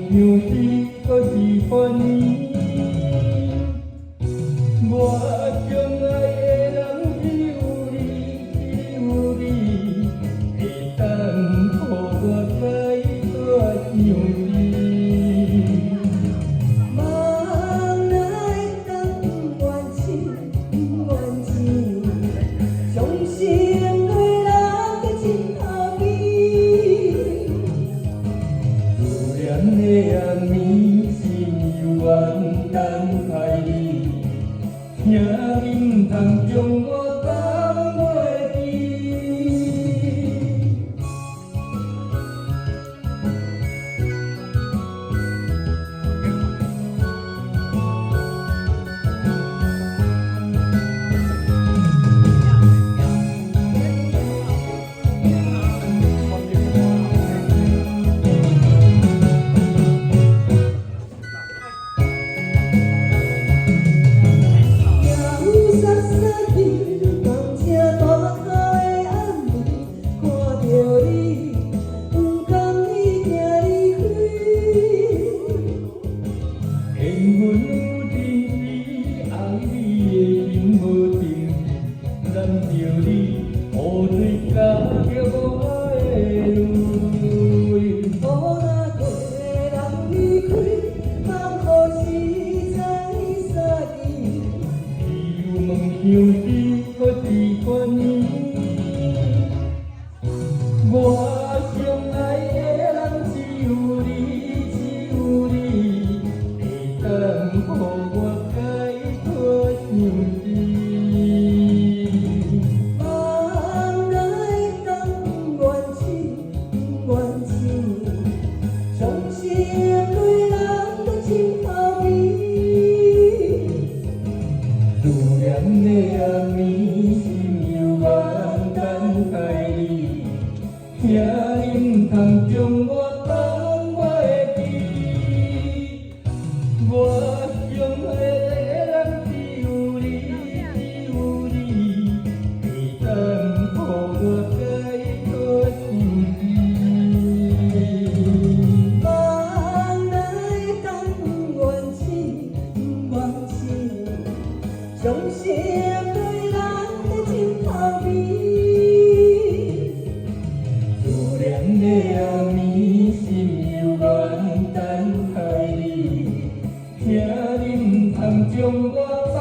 像是搁一番年，我相爱的人只有你，只有你，会当予我解脱伤悲。梦来当愿情，愿情，伤心泪人搁真后味。思念的暗暝，心犹原等待你，请你毋通将我放袂记。缘分有真实，爱你的心无定时，难着你雨水加着我的泪。无那过人离开，放予时在散去。只有梦想是搁一番年，我相爱的人只有你，只有你，会当予我解脱伤悲。梦来当愿情，愿情，伤心泪人搁真后味。思念的暗暝，心犹原等待你，请你毋通将我放袂记。我相爱的人只有你，只有你，会当予我解脱伤悲。梦来当愿情，愿情，伤心泪人搁真后味。思念的暗暝，心犹原等待你，请你毋通将我放